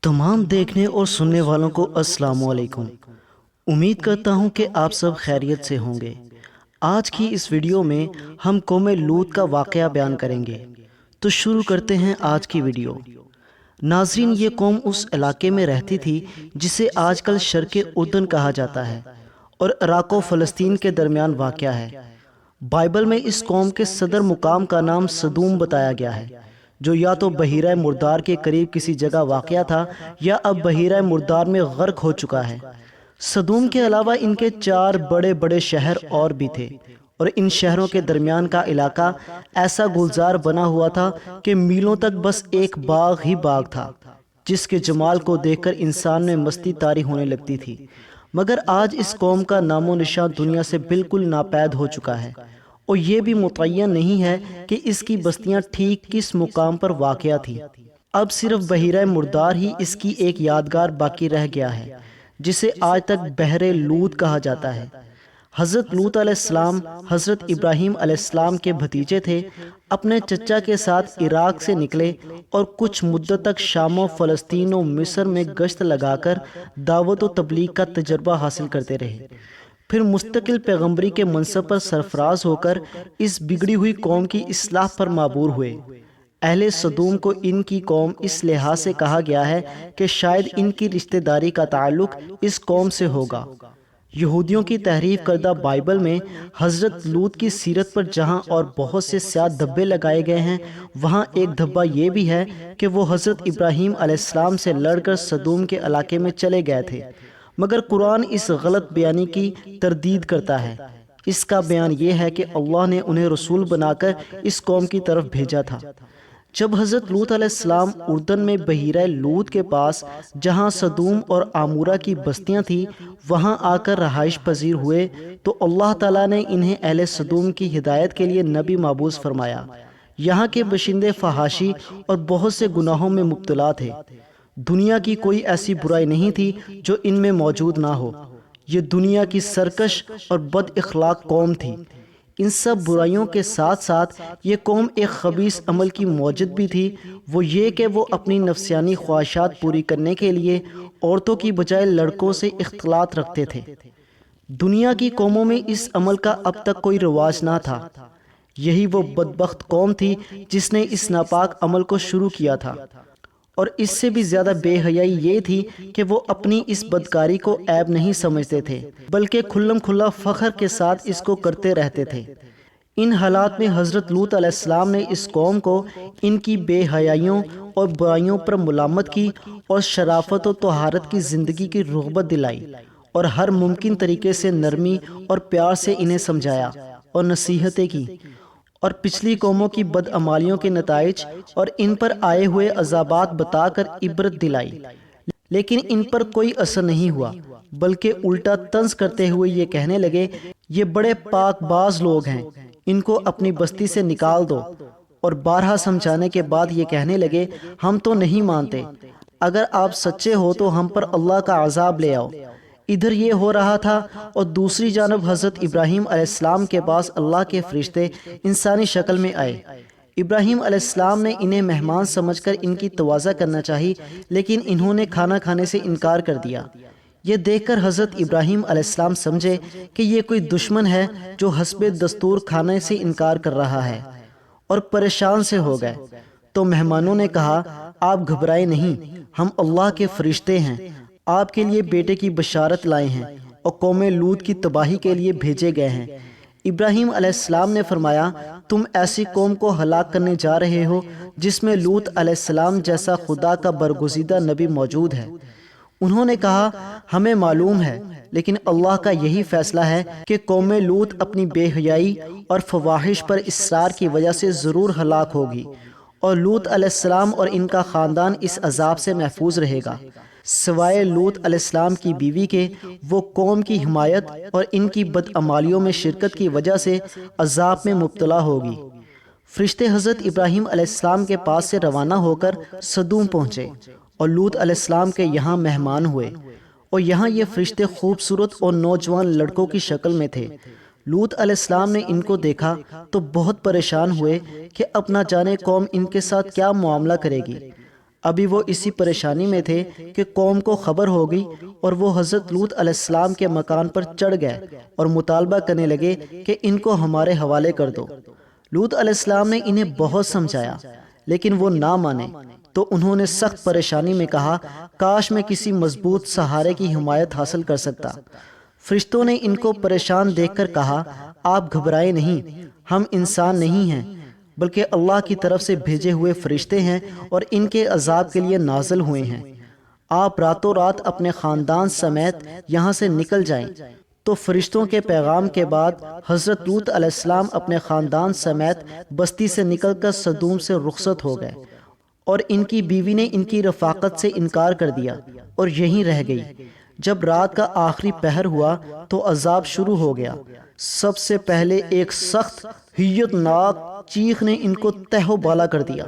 तमाम देखने और सुनने वालों को अस्सलाम वालेकुम। उम्मीद करता हूँ कि आप सब खैरियत से होंगे। आज की इस वीडियो में हम कौम लूत का वाक़या बयान करेंगे। तो शुरू करते हैं आज की वीडियो। नाज़रीन, ये कौम उस इलाके में रहती थी जिसे आजकल शर्क़ उर्दन कहा जाता है और इराक़ व फ़लस्तीन के दरमियान वाक़या है। बाइबल में इस कौम के सदर मुकाम का नाम सदूम बताया गया है, जो या तो बहीरा मुर्दार के करीब किसी जगह वाक़या था या अब बहीरा मुर्दार में गर्क हो चुका है। सदूम के अलावा इनके 4 बड़े बड़े शहर और भी थे और इन शहरों के दरमियान का इलाका ऐसा गुलजार बना हुआ था कि मीलों तक बस एक बाग ही बाग था, जिसके जमाल को देखकर इंसान में मस्ती तारी होने लगती थी। मगर आज इस कौम का नामो निशान दुनिया से बिल्कुल नापैद हो चुका है और ये भी मुतय्यन नहीं है कि इसकी बस्तियां ठीक किस मुकाम पर वाक़या थी। अब सिर्फ बहीरा मुर्दार ही इसकी एक यादगार बाकी रह गया है, जिसे आज तक बहरे लूत कहा जाता है। हज़रत लूत अलैहिस्सलाम हज़रत इब्राहीम अलैहिस्सलाम के भतीजे थे। अपने चचा के साथ इराक़ से निकले और कुछ मुद्दत तक शाम व फ़लस्तीन व मिस्र में गश्त लगाकर दावत व तबलीग का तजर्बा हासिल करते रहे। फिर मुस्तकिल पैगम्बरी के मनसब पर सरफराज होकर इस बिगड़ी हुई कौम की इस्लाह पर माबूर हुए। अहले सदूम को इनकी कौम इस लिहाज से कहा गया है कि शायद इनकी रिश्तेदारी का ताल्लुक इस कौम से होगा। यहूदियों की तहरीफ करदा बाइबल में हज़रत लूत की सीरत पर जहाँ और बहुत से स्याह धब्बे लगाए गए हैं, वहाँ एक धब्बा ये भी है कि वो हज़रत इब्राहीम अलैहिस्सलाम से लड़कर सदूम के इलाके में चले गए थे। मगर कुरान इस गलत बयानी की तरदीद करता है। इसका बयान ये है कि अल्लाह ने उन्हें रसूल बनाकर इस कौम की तरफ भेजा था। जब हज़रत लूत अलैहिस्सलाम उर्दन में बहीरा लूत के पास, जहाँ सदूम और आमूरा की बस्तियाँ थीं, वहाँ आकर रहाइश पजीर हुए तो अल्लाह ताला ने इन्हें अहले सदूम की हिदायत के लिए नबी माबूस फरमाया। यहाँ के बशिंदे फहाशी और बहुत से गुनाहों में मुब्तला थे। दुनिया की कोई ऐसी बुराई नहीं थी जो इनमें मौजूद ना हो। ये दुनिया की सरकश और बद इखलाक कौम थी। इन सब बुराइयों के साथ साथ ये कौम एक खबीस अमल की मौजूद भी थी। वो ये कि वो अपनी नफ्सियानी ख्वाहिशात पूरी करने के लिए औरतों की बजाय लड़कों से इख्तलात रखते थे। दुनिया की कौमों में इस अमल का अब तक कोई रवाज ना था। यही वो बदबख्त कौम थी जिसने इस नापाक अमल को शुरू किया था। और इससे भी ज़्यादा बेहयाई ये थी कि वो अपनी इस बदकारी को ऐब नहीं समझते थे, बल्कि खुल्लम खुल्ला फ़ख्र के साथ इसको करते रहते थे। इन हालात में हज़रत लूत अलैहिस्सलाम ने इस कौम को इनकी बेहयाइयों और बुराइयों पर मुलामत की और शराफत और तहारत की ज़िंदगी की रुग़बत दिलाई और हर मुमकिन तरीके से नरमी और प्यार से इन्हें समझाया और नसीहतें की और पिछली कौमों की बदअमालियों के नताइज और इन पर आए हुए अज़ाबात बताकर इबरत दिलाई। लेकिन इन पर कोई असर नहीं हुआ, बल्कि उल्टा तंज करते हुए ये कहने लगे, ये बड़े पाकबाज लोग हैं, इनको अपनी बस्ती से निकाल दो। और बारहा समझाने के बाद ये कहने लगे, हम तो नहीं मानते, अगर आप सच्चे हो तो हम पर अल्लाह का अजाब ले आओ। इधर ये हो रहा था और दूसरी जानब हज़रत इब्राहीम अलैहिस्सलाम के पास अल्लाह के फरिश्ते इंसानी शक्ल में आए। इब्राहीम अलैहिस्सलाम ने इन्हें मेहमान समझकर इनकी तवाज़ा करना चाहिए, लेकिन इन्होंने खाना खाने से इनकार कर दिया। ये देखकर हज़रत इब्राहीम अलैहिस्सलाम समझे कि ये कोई दुश्मन है जो हस्बे दस्तूर खाने से इनकार कर रहा है और परेशान से हो गए। तो मेहमानों ने कहा, आप घबराए नहीं, हम अल्लाह के फरिश्ते हैं, आपके लिए बेटे की बशारत लाए हैं और कौम लूत की तबाही के लिए भेजे गए हैं। इब्राहीम अलैहिस्सलाम ने फरमाया, तुम ऐसी कौम को हलाक करने जा रहे हो जिसमें लूत अलैहिस्सलाम जैसा खुदा का बरगुज़ीदा नबी मौजूद है। उन्होंने कहा, हमें मालूम है, लेकिन अल्लाह का यही फैसला है कि कौम लूत अपनी बेहयाई और फवाहिश पर इसरार की वजह से ज़रूर हलाक होगी और लूत अलैहिस्सलाम और इनका ख़ानदान इस अजाब से महफूज रहेगा। सिवाय लूत अलैहिस्सलाम की बीवी के, वो कौम की हिमायत और इनकी बदअमालियों में शिरकत की वजह से अजाब में मुब्तला होगी। फरिश्ते हज़रत इब्राहीम अलैहिस्सलाम के पास से रवाना होकर सदूम पहुँचे और लूत अलैहिस्सलाम के यहाँ मेहमान हुए और यहाँ ये फरिश्ते खूबसूरत और नौजवान लड़कों की शक्ल में थे। लूत अलैहिस्सलाम ने इनको देखा तो बहुत परेशान हुए कि अब ना जाने कौम इनके साथ क्या मामला करेगी। ابھی وہ اسی پریشانی میں تھے کہ قوم کو خبر ہو گئی اور وہ حضرت لوط علیہ السلام کے مکان پر چڑھ گئے اور مطالبہ کرنے لگے کہ ان کو ہمارے حوالے کر دو۔ لوط علیہ السلام نے انہیں بہت سمجھایا لیکن وہ نہ مانے، تو انہوں نے سخت پریشانی میں کہا کاش میں کسی مضبوط سہارے کی حمایت حاصل کر سکتا۔ فرشتوں نے ان کو پریشان دیکھ کر کہا آپ گھبرائیں نہیں، ہم انسان نہیں ہیں بلکہ اللہ کی طرف سے بھیجے ہوئے فرشتے ہیں اور ان کے عذاب کے لیے نازل ہوئے ہیں۔ آپ راتوں رات اپنے خاندان سمیت یہاں سے نکل جائیں۔ تو فرشتوں کے پیغام کے بعد حضرت لوط علیہ السلام اپنے خاندان سمیت بستی سے نکل کر سدوم سے رخصت ہو گئے، اور ان کی بیوی نے ان کی رفاقت سے انکار کر دیا اور یہیں رہ گئی۔ جب رات کا آخری پہر ہوا تو عذاب شروع ہو گیا۔ سب سے پہلے ایک سخت ہیت ناک چیخ نے ان کو تہہ و بالا کر دیا،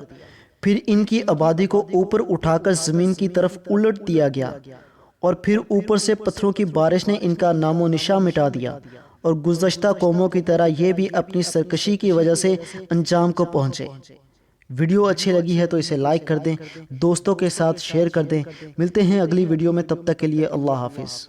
پھر ان کی آبادی کو اوپر اٹھا کر زمین کی طرف الٹ دیا گیا، اور پھر اوپر سے پتھروں کی بارش نے ان کا نام و نشاں مٹا دیا، اور گزشتہ قوموں کی طرح یہ بھی اپنی سرکشی کی وجہ سے انجام کو پہنچے۔ ویڈیو اچھی لگی ہے تو اسے لائک کر دیں، دوستوں کے ساتھ شیئر کر دیں۔ ملتے ہیں اگلی ویڈیو میں، تب تک کے لیے اللہ حافظ۔